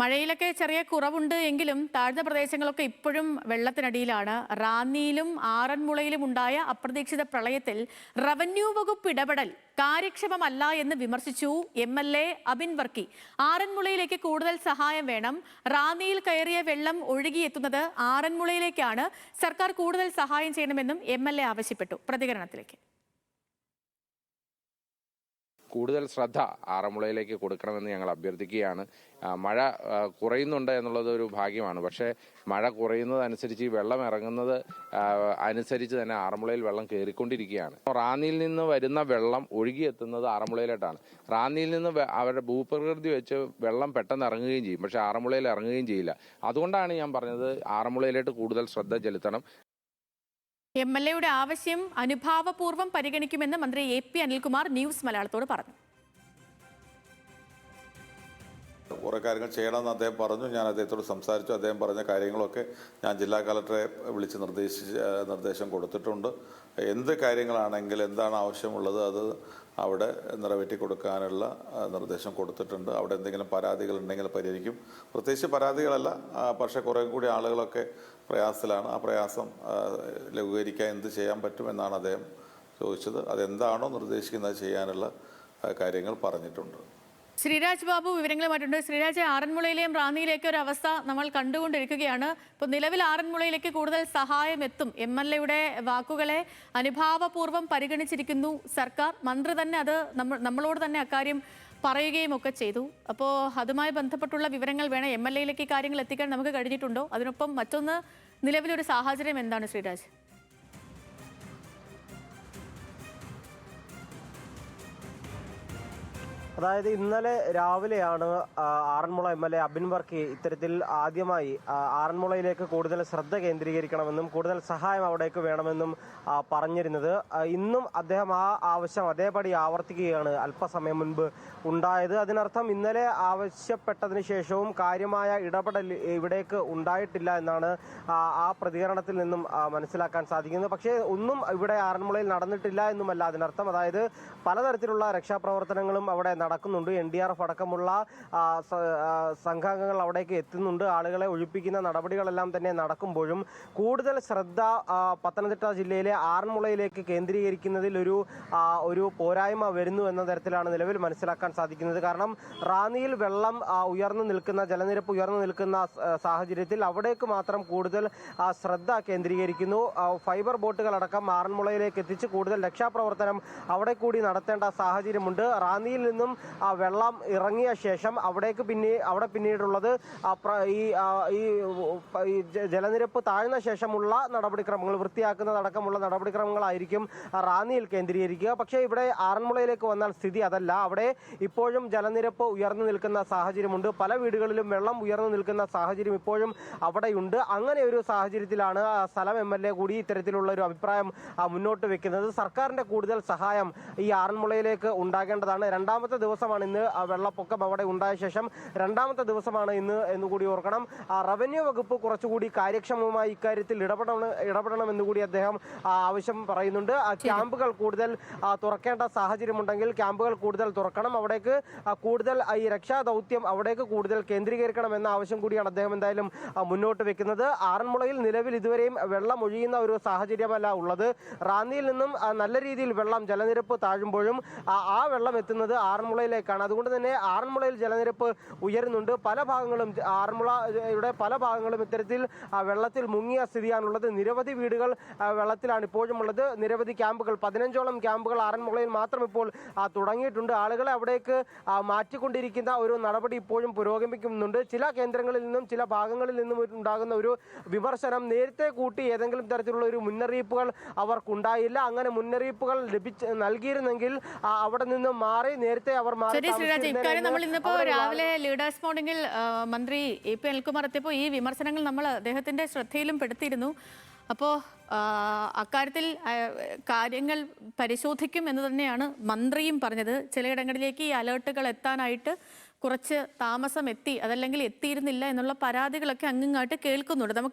മഴയിലൊക്കെ ചെറിയ കുറവുണ്ട് എങ്കിലും താഴ്ന്ന പ്രദേശങ്ങളൊക്കെ ഇപ്പോഴും വെള്ളത്തിനടിയിലാണ്. റാന്നിയിലും ആറന്മുളയിലും ഉണ്ടായ അപ്രതീക്ഷിത പ്രളയത്തിൽ റവന്യൂ വകുപ്പ് ഇടപെടൽ കാര്യക്ഷമമല്ല എന്ന് വിമർശിച്ചു MLA അബിൻ വർക്കി. ആറന്മുളയിലേക്ക് കൂടുതൽ സഹായം വേണം. റാന്നിയിൽ കയറിയ വെള്ളം ഒഴുകിയെത്തുന്നത് ആറന്മുളയിലേക്കാണ്. സർക്കാർ കൂടുതൽ സഹായം ചെയ്യണമെന്നും MLA ആവശ്യപ്പെട്ടു. പ്രതികരണത്തിലേക്ക്. കൂടുതൽ ശ്രദ്ധ ആറന്മുളയിലേക്ക് കൊടുക്കണമെന്ന് ഞങ്ങൾ അഭ്യർത്ഥിക്കുകയാണ്. മഴ കുറയുന്നുണ്ട് എന്നുള്ളത് ഒരു ഭാഗ്യമാണ്. പക്ഷേ മഴ കുറയുന്നതനുസരിച്ച് ഈ വെള്ളം ഇറങ്ങുന്നത് അനുസരിച്ച് തന്നെ ആറന്മുളയിൽ വെള്ളം കയറിക്കൊണ്ടിരിക്കുകയാണ്. റാന്നിയിൽ നിന്ന് വരുന്ന വെള്ളം ഒഴുകിയെത്തുന്നത് ആറന്മുളയിലോട്ടാണ്. റാന്നിയിൽ നിന്ന് അവരുടെ ഭൂപ്രകൃതി വെച്ച് വെള്ളം പെട്ടെന്ന് ഇറങ്ങുകയും ചെയ്യും, പക്ഷേ ആറന്മുളയിൽ ഇറങ്ങുകയും ചെയ്യില്ല. അതുകൊണ്ടാണ് ഞാൻ പറഞ്ഞത് ആറന്മുളയിലോട്ട് കൂടുതൽ ശ്രദ്ധ ചെലുത്തണം. MLAയുടെ ആവശ്യം അനുഭാവപൂർവ്വം പരിഗണിക്കുമെന്ന് മന്ത്രി AP അനിൽകുമാർ ന്യൂസ് മലയാളത്തോട് പറഞ്ഞു. കുറേ കാര്യങ്ങൾ ചെയ്യണമെന്ന് അദ്ദേഹം പറഞ്ഞു. ഞാൻ അദ്ദേഹത്തോട് സംസാരിച്ചു. അദ്ദേഹം പറഞ്ഞ കാര്യങ്ങളൊക്കെ ഞാൻ ജില്ലാ കളക്ടറെ വിളിച്ച് നിർദ്ദേശം കൊടുത്തിട്ടുണ്ട്. എന്ത് കാര്യങ്ങളാണെങ്കിൽ എന്താണ് ആവശ്യമുള്ളത് അത് അവിടെ നിറവേറ്റി കൊടുക്കാനുള്ള നിർദ്ദേശം കൊടുത്തിട്ടുണ്ട്. അവിടെ എന്തെങ്കിലും പരാതികൾ ഉണ്ടെങ്കിൽ പരിഹരിക്കും. പ്രത്യേകിച്ച് പരാതികളല്ല, പക്ഷേ കുറേ കൂടി ആളുകളൊക്കെ പ്രയാസത്തിലാണ്. ആ പ്രയാസം ലഘൂകരിക്കാൻ എന്ത് ചെയ്യാൻ പറ്റുമെന്നാണ് അദ്ദേഹം ചോദിച്ചത്. അതെന്താണോ നിർദ്ദേശിക്കുന്നത് ചെയ്യാനുള്ള കാര്യങ്ങൾ പറഞ്ഞിട്ടുണ്ട്. ശ്രീരാജ് ബാബു വിവരങ്ങളുമായിട്ടുണ്ട്. ശ്രീരാജ്, ആറന്മുളയിലെയും റാന്നിയിലേക്കും ഒരു അവസ്ഥ നമ്മൾ കണ്ടുകൊണ്ടിരിക്കുകയാണ്. ഇപ്പോൾ നിലവിൽ ആറന്മുളയിലേക്ക് കൂടുതൽ സഹായം എത്തും. MLAയുടെ വാക്കുകളെ അനുഭാവപൂർവ്വം പരിഗണിച്ചിരിക്കുന്നു സർക്കാർ. മന്ത്രി തന്നെ അത് നമ്മളോട് തന്നെ അക്കാര്യം പറയുകയും ഒക്കെ ചെയ്തു. അപ്പോൾ അതുമായി ബന്ധപ്പെട്ടുള്ള വിവരങ്ങൾ വേണം. MLAയിലേക്ക് കാര്യങ്ങൾ എത്തിക്കാൻ നമുക്ക് കഴിഞ്ഞിട്ടുണ്ടോ? അതിനൊപ്പം മറ്റൊന്ന്, നിലവിലൊരു സാഹചര്യം എന്താണ് ശ്രീരാജ്? അതായത് ഇന്നലെ രാവിലെയാണ് ആറന്മുള MLA അബിൻ വർക്കി ഇത്തരത്തിൽ ആദ്യമായി ആറന്മുളയിലേക്ക് കൂടുതൽ ശ്രദ്ധ കേന്ദ്രീകരിക്കണമെന്നും കൂടുതൽ സഹായം അവിടേക്ക് വേണമെന്നും പറഞ്ഞിരുന്നത്. ഇന്നും അദ്ദേഹം ആ ആവശ്യം അതേപടി ആവർത്തിക്കുകയാണ് അല്പസമയം മുൻപ് ഉണ്ടായത്. അതിനർത്ഥം ഇന്നലെ ആവശ്യപ്പെട്ടതിന് ശേഷവും കാര്യമായ ഇടപെടൽ ഇവിടേക്ക് ഉണ്ടായിട്ടില്ല എന്നാണ് ആ പ്രതികരണത്തിൽ നിന്നും മനസ്സിലാക്കാൻ സാധിക്കുന്നത്. പക്ഷേ ഒന്നും ഇവിടെ ആറന്മുളയിൽ നടന്നിട്ടില്ല എന്നുമല്ല അതിനർത്ഥം. അതായത് പലതരത്തിലുള്ള രക്ഷാപ്രവർത്തനങ്ങളും അവിടെ നടക്കുന്നുണ്ട്. NDRF അടക്കമുള്ള സംഘാംഗങ്ങൾ അവിടേക്ക് എത്തുന്നുണ്ട്. ആളുകളെ ഒഴിപ്പിക്കുന്ന നടപടികളെല്ലാം തന്നെ നടക്കുമ്പോഴും കൂടുതൽ ശ്രദ്ധ പത്തനംതിട്ട ജില്ലയിലെ ആറന്മുളയിലേക്ക് കേന്ദ്രീകരിക്കുന്നതിൽ ഒരു പോരായ്മ വരുന്നു എന്ന തരത്തിലാണ് നിലവിൽ മനസ്സിലാക്കാൻ സാധിക്കുന്നത്. കാരണം റാന്നിയിൽ വെള്ളം ഉയർന്നു നിൽക്കുന്ന, ജലനിരപ്പ് ഉയർന്നു നിൽക്കുന്ന സാഹചര്യത്തിൽ അവിടേക്ക് മാത്രം കൂടുതൽ ശ്രദ്ധ കേന്ദ്രീകരിക്കുന്നു. ഫൈബർ ബോട്ടുകളടക്കം ആറന്മുളയിലേക്ക് എത്തിച്ച് കൂടുതൽ രക്ഷാപ്രവർത്തനം അവിടെ കൂടി നടത്തേണ്ട സാഹചര്യമുണ്ട്. റാന്നിയിൽ നിന്നും വെള്ളം ഇറങ്ങിയ ശേഷം അവിടെ പിന്നീടുള്ളത് ഈ ജലനിരപ്പ് താഴ്ന്ന ശേഷമുള്ള നടപടിക്രമങ്ങൾ, വൃത്തിയാക്കുന്നതടക്കമുള്ള നടപടിക്രമങ്ങളായിരിക്കും റാന്നിയിൽ കേന്ദ്രീകരിക്കുക. പക്ഷേ ഇവിടെ ആറന്മുളയിലേക്ക് വന്നാൽ സ്ഥിതി അതല്ല. അവിടെ ഇപ്പോഴും ജലനിരപ്പ് ഉയർന്നു നിൽക്കുന്ന സാഹചര്യമുണ്ട്. പല വീടുകളിലും വെള്ളം ഉയർന്നു നിൽക്കുന്ന സാഹചര്യം ഇപ്പോഴും അവിടെയുണ്ട്. അങ്ങനെ ഒരു സാഹചര്യത്തിലാണ് സ്ഥലം MLA കൂടി ഇത്തരത്തിലുള്ള ഒരു അഭിപ്രായം മുന്നോട്ട് വെക്കുന്നത്. സർക്കാരിന്റെ കൂടുതൽ സഹായം ഈ ആറന്മുളയിലേക്ക് ഉണ്ടാകേണ്ടതാണ്. രണ്ടാമത്തെ ദിവസമാണ് ഇന്ന് വെള്ളപ്പൊക്കം അവിടെ ഉണ്ടായ ശേഷം രണ്ടാമത്തെ ദിവസമാണ് ഇന്ന് എന്നുകൂടി ഓർക്കണം. റവന്യൂ വകുപ്പ് കുറച്ചുകൂടി കാര്യക്ഷമമായി ഇക്കാര്യത്തിൽ ഇടപെടണമെന്നുകൂടി അദ്ദേഹം ആവശ്യം പറയുന്നുണ്ട്. ക്യാമ്പുകൾ കൂടുതൽ തുറക്കേണ്ട സാഹചര്യമുണ്ടെങ്കിൽ ക്യാമ്പുകൾ കൂടുതൽ തുറക്കണം. അവിടേക്ക് കൂടുതൽ ഈ രക്ഷാദൗത്യം അവിടേക്ക് കൂടുതൽ കേന്ദ്രീകരിക്കണം എന്ന ആവശ്യം കൂടിയാണ് അദ്ദേഹം എന്തായാലും മുന്നോട്ട് വെക്കുന്നത്. ആറന്മുളയിൽ നിലവിൽ ഇതുവരെയും വെള്ളം ഒഴിയുന്ന ഒരു സാഹചര്യമല്ല ഉള്ളത്. റാന്നിയിൽ നിന്നും നല്ല രീതിയിൽ വെള്ളം ജലനിരപ്പ് താഴുമ്പോഴും ആ വെള്ളം എത്തുന്നത് ആറന്മുളയിലേക്കാണ്. അതുകൊണ്ട് തന്നെ ആറന്മുളയിൽ ജലനിരപ്പ് ഉയരുന്നുണ്ട്. പല ഭാഗങ്ങളും ആറന്മുളയുടെ പല ഭാഗങ്ങളും ഇത്തരത്തിൽ വെള്ളത്തിൽ മുങ്ങിയ സ്ഥിതിയാണുള്ളത്. നിരവധി വീടുകൾ വെള്ളത്തിലാണ് ഇപ്പോഴും ഉള്ളത്. നിരവധി ക്യാമ്പുകൾ, 15ഓളം ക്യാമ്പുകൾ ആറന്മുളയിൽ മാത്രം ഇപ്പോൾ തുടങ്ങിയിട്ടുണ്ട്. ആളുകളെ അവിടേക്ക് മാറ്റിക്കൊണ്ടിരിക്കുന്ന ഒരു നടപടി ഇപ്പോഴും പുരോഗമിക്കുന്നുണ്ട്. ചില കേന്ദ്രങ്ങളിൽ നിന്നും ചില ഭാഗങ്ങളിൽ നിന്നും ഉണ്ടാകുന്ന ഒരു വിമർശനം, നേരത്തെ കൂട്ടി ഏതെങ്കിലും തരത്തിലുള്ള ഒരു മുന്നറിയിപ്പുകൾ അവർക്കുണ്ടായില്ല. അങ്ങനെ മുന്നറിയിപ്പുകൾ നൽകിയിരുന്നെങ്കിൽ അവിടെ നിന്ന് മാറി നേരത്തെ അവർ ഇക്കാര്യം നമ്മൾ ഇന്നിപ്പോ രാവിലെ ലീഡേഴ്സ് മോർണിംഗിൽ മന്ത്രി AP അനിൽകുമാർ എത്തിയപ്പോൾ ഈ വിമർശനങ്ങൾ നമ്മൾ അദ്ദേഹത്തിന്റെ ശ്രദ്ധയിലും പെടുത്തിയിരുന്നു. അപ്പോൾ അക്കാര്യത്തിൽ കാര്യങ്ങൾ പരിശോധിക്കും എന്ന് തന്നെയാണ് മന്ത്രിയും പറഞ്ഞത്. ചിലയിടങ്ങളിലേക്ക് ഈ അലേർട്ടുകൾ എത്താനായിട്ട് കുറച്ച് താമസം എത്തി, അതല്ലെങ്കിൽ എത്തിയിരുന്നില്ല എന്നുള്ള പരാതികളൊക്കെ അങ്ങാട്ട് കേൾക്കുന്നുണ്ട്. നമുക്ക്